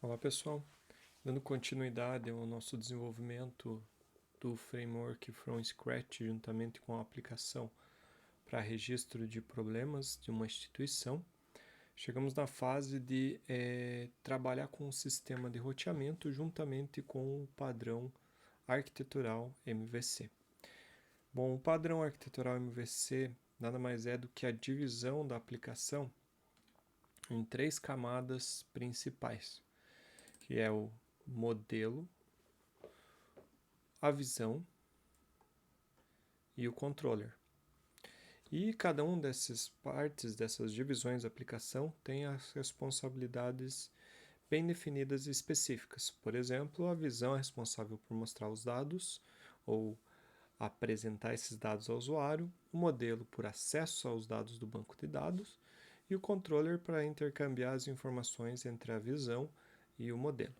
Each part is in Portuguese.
Olá pessoal, dando continuidade ao nosso desenvolvimento do framework From Scratch juntamente com a aplicação para registro de problemas de uma instituição, chegamos na fase de trabalhar com o sistema de roteamento juntamente com o padrão arquitetural MVC. Bom, o padrão arquitetural MVC nada mais é do que a divisão da aplicação em 3 camadas principais, que é o modelo, a visão e o controller. E cada um dessas partes, dessas divisões da aplicação, tem as responsabilidades bem definidas e específicas. Por exemplo, a visão é responsável por mostrar os dados ou apresentar esses dados ao usuário, o modelo por acesso aos dados do banco de dados e o controller para intercambiar as informações entre a visão e o modelo.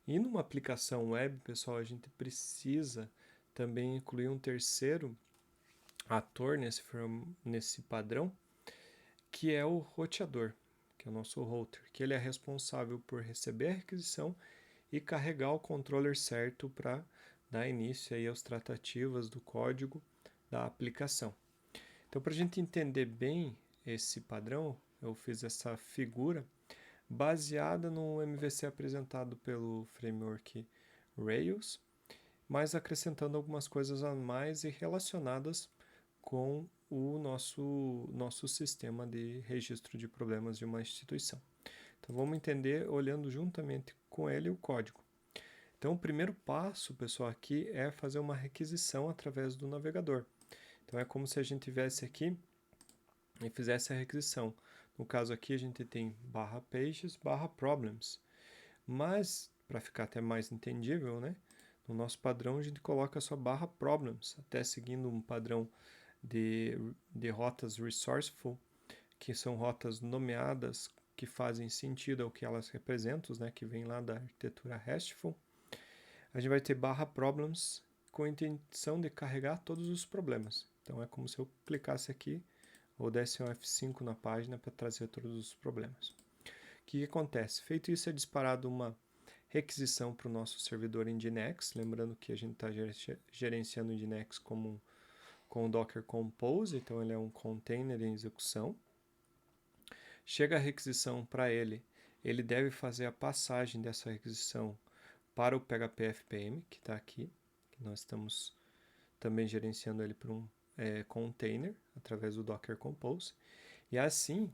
E numa aplicação web, pessoal, a gente precisa também incluir um terceiro ator nesse padrão, que é o roteador, que é o nosso router, que ele é responsável por receber a requisição e carregar o controller certo para dar início aí aos tratativas do código da aplicação. Então, para a gente entender bem esse padrão, eu fiz essa figura baseada no MVC apresentado pelo framework Rails, mas acrescentando algumas coisas a mais e relacionadas com o nosso sistema de registro de problemas de uma instituição. Então vamos entender olhando juntamente com ele o código. Então o primeiro passo, pessoal, aqui é fazer uma requisição através do navegador. Então é como se a gente tivesse aqui e fizesse a requisição. No caso aqui a gente tem /pages/problems, mas para ficar até mais entendível, né? No nosso padrão a gente coloca só /problems, até seguindo um padrão de rotas resourceful, que são rotas nomeadas que fazem sentido ao que elas representam, né, que vem lá da arquitetura RESTful. A gente vai ter /problems com a intenção de carregar todos os problemas. Então é como se eu clicasse aqui ou desse um F5 na página para trazer todos os problemas. O que acontece? Feito isso, é disparado uma requisição para o nosso servidor Nginx, lembrando que a gente está gerenciando o Nginx com o Docker Compose, então ele é um container em execução. Chega a requisição para ele, ele deve fazer a passagem dessa requisição para o PHP FPM, que está aqui, que nós estamos também gerenciando ele para um container, através do Docker Compose. E assim,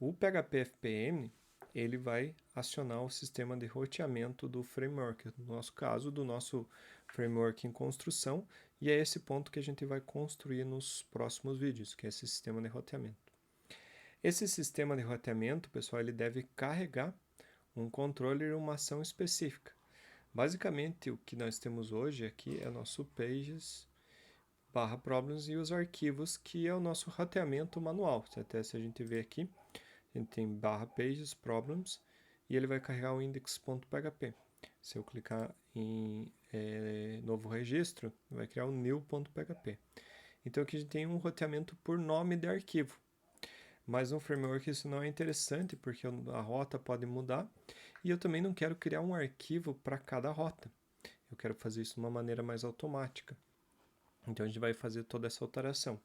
o PHP FPM ele vai acionar o sistema de roteamento do framework, no nosso caso, do nosso framework em construção, e é esse ponto que a gente vai construir nos próximos vídeos, que é esse sistema de roteamento. Esse sistema de roteamento, pessoal, ele deve carregar um controller e uma ação específica. Basicamente, o que nós temos hoje aqui é nosso pages/problems e os arquivos, que é o nosso roteamento manual. Até se a gente ver aqui, a gente tem /pages/problems e ele vai carregar o index.php. Se eu clicar em novo registro, vai criar o new.php. Então aqui a gente tem um roteamento por nome de arquivo. Mas no framework isso não é interessante, porque a rota pode mudar e eu também não quero criar um arquivo para cada rota. Eu quero fazer isso de uma maneira mais automática. Então a gente vai fazer toda essa alteração. O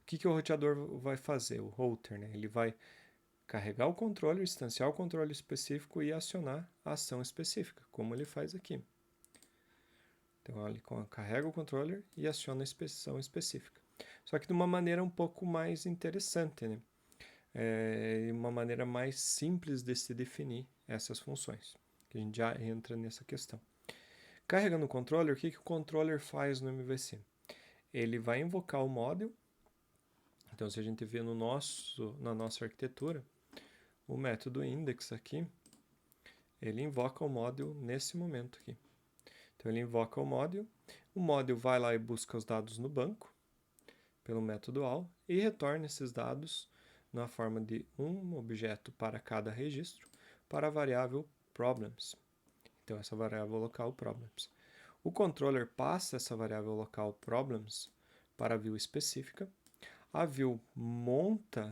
que o roteador vai fazer? O router, né? Ele vai carregar o controller, instanciar o controller específico e acionar a ação específica, como ele faz aqui. Então ele carrega o controller e aciona a ação específica. Só que de uma maneira um pouco mais interessante, né? Uma maneira mais simples de se definir essas funções, que a gente já entra nessa questão. Carregando o controller, o que o controller faz no MVC? Ele vai invocar o module. Então, se a gente vê na nossa arquitetura, o método index aqui, ele invoca o module nesse momento aqui. Então, ele invoca o module vai lá e busca os dados no banco, pelo método all, e retorna esses dados na forma de um objeto para cada registro, para a variável problems. Então, essa variável local problems. O controller passa essa variável local problems para a view específica. A view monta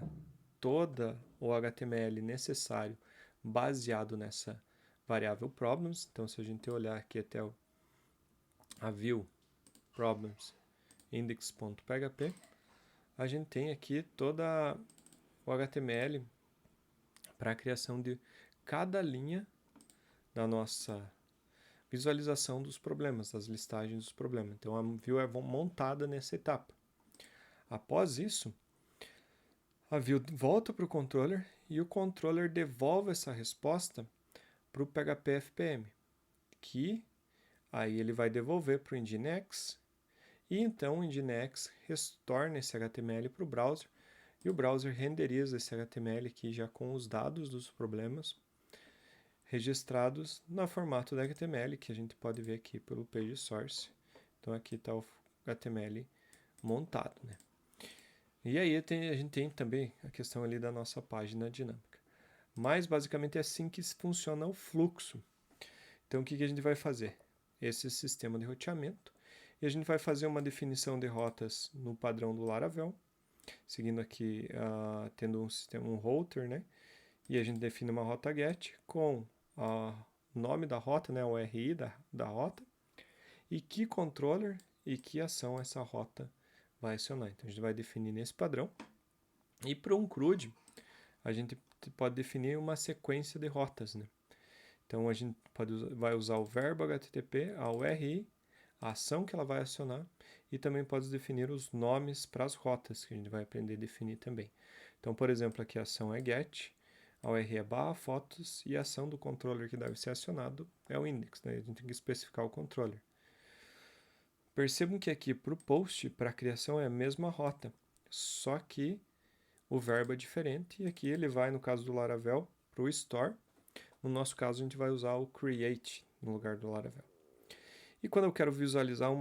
toda o HTML necessário baseado variável problems. Então, se a gente olhar aqui até a view problems index.php, a gente tem aqui toda o HTML para a criação de cada linha da nossa visualização dos problemas, das listagens dos problemas. Então, a view é montada nessa etapa. Após isso, a view volta para o controller e o controller devolve essa resposta para o PHP FPM, que aí ele vai devolver para o Nginx, e então o Nginx retorna esse HTML para o browser, e o browser renderiza esse HTML aqui já com os dados dos problemas registrados no formato da HTML, que a gente pode ver aqui pelo page source. Então aqui está o HTML montado, né? E aí a gente tem também a questão ali da nossa página dinâmica. Mas basicamente é assim que funciona o fluxo. Então o que a gente vai fazer? Esse sistema de roteamento. E a gente vai fazer uma definição de rotas no padrão do Laravel, seguindo aqui, tendo um router, né? E a gente define uma rota GET com o nome da rota, né? O URI da rota, e que controller e que ação essa rota vai acionar. Então a gente vai definir nesse padrão. E para um CRUD, a gente pode definir uma sequência de rotas, né? Então a gente vai usar o verbo HTTP, a URI, a ação que ela vai acionar, e também pode definir os nomes para as rotas, que a gente vai aprender a definir também. Então, por exemplo, aqui a ação é GET, a URI é /fotos, e a ação do controller que deve ser acionado é o index, né? A gente tem que especificar o controller. Percebam que aqui para o post, para a criação, é a mesma rota, só que o verbo é diferente, e aqui ele vai, no caso do Laravel, para o store. No nosso caso, a gente vai usar o create no lugar do Laravel. E quando eu quero visualizar um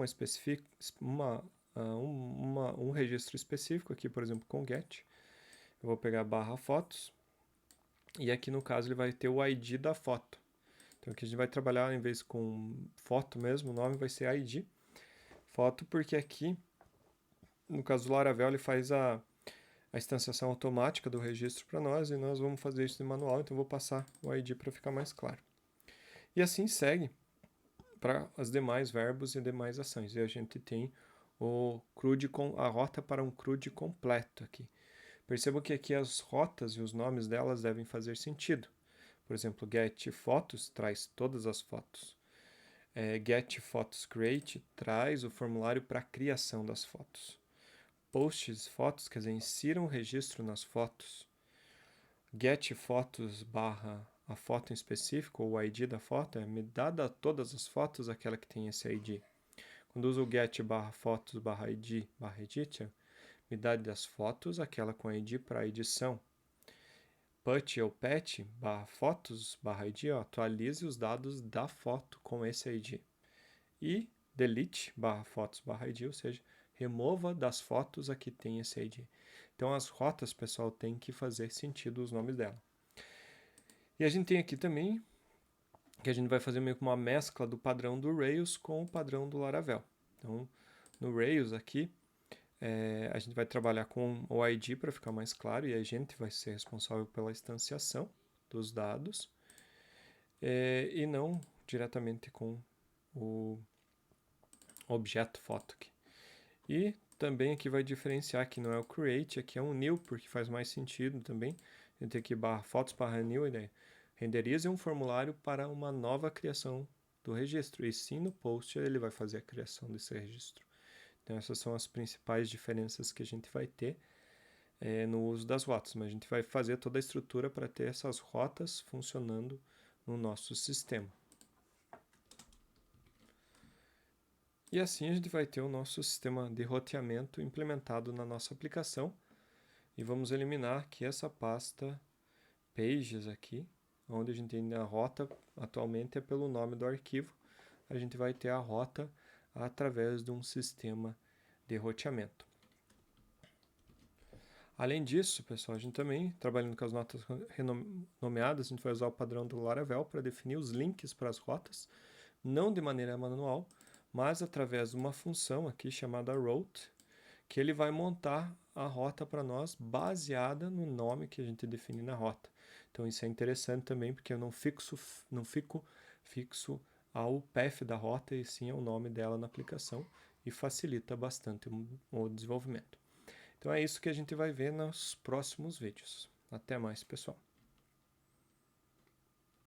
registro específico, aqui, por exemplo, com get, eu vou pegar /fotos, e aqui no caso ele vai ter o ID da foto. Então aqui a gente vai trabalhar, em vez com foto mesmo, o nome vai ser ID foto, porque aqui, no caso do Laravel, ele faz a instanciação automática do registro para nós, e nós vamos fazer isso no manual, então eu vou passar o ID para ficar mais claro. E assim segue para os demais verbos e demais ações. E a gente tem o CRUD a rota para um CRUD completo aqui. Perceba que aqui as rotas e os nomes delas devem fazer sentido. Por exemplo, get fotos traz todas as fotos. Get Photos Create traz o formulário para a criação das fotos. Posts fotos, quer dizer, insira um registro nas fotos. Get fotos barra a foto em específico, ou o ID da foto, me dá todas as fotos aquela que tem esse ID. Quando uso o get barra fotos barra ID barra edit, me dá das fotos aquela com ID para edição. Put ou pet barra fotos barra ID, atualize os dados da foto com esse ID. E delete barra fotos barra ID, ou seja, remova das fotos a que tem esse ID. Então as rotas, pessoal, tem que fazer sentido os nomes dela. E a gente tem aqui também que a gente vai fazer meio que uma mescla do padrão do Rails com o padrão do Laravel. Então, no Rails aqui, a gente vai trabalhar com o ID para ficar mais claro, e a gente vai ser responsável pela instanciação dos dados, e não diretamente com o objeto foto aqui. E também aqui vai diferenciar que não é o create, aqui é um new, porque faz mais sentido também. A gente tem aqui fotos barra new, ideia. Renderize um formulário para uma nova criação do registro, e sim no post ele vai fazer a criação desse registro. Então essas são as principais diferenças que a gente vai ter no uso das rotas, mas a gente vai fazer toda a estrutura para ter essas rotas funcionando no nosso sistema. E assim a gente vai ter o nosso sistema de roteamento implementado na nossa aplicação, e vamos eliminar aqui essa pasta pages aqui, onde a gente tem a rota, atualmente é pelo nome do arquivo, a gente vai ter a rota através de um sistema de roteamento. Além disso, pessoal, a gente também, trabalhando com as notas renomeadas, a gente vai usar o padrão do Laravel para definir os links para as rotas, não de maneira manual, mas através de uma função aqui chamada route, que ele vai montar a rota para nós baseada no nome que a gente define na rota. Então isso é interessante também, porque eu não fico fixo ao path da rota e sim ao nome dela na aplicação, e facilita bastante o desenvolvimento. Então é isso que a gente vai ver nos próximos vídeos. Até mais, pessoal!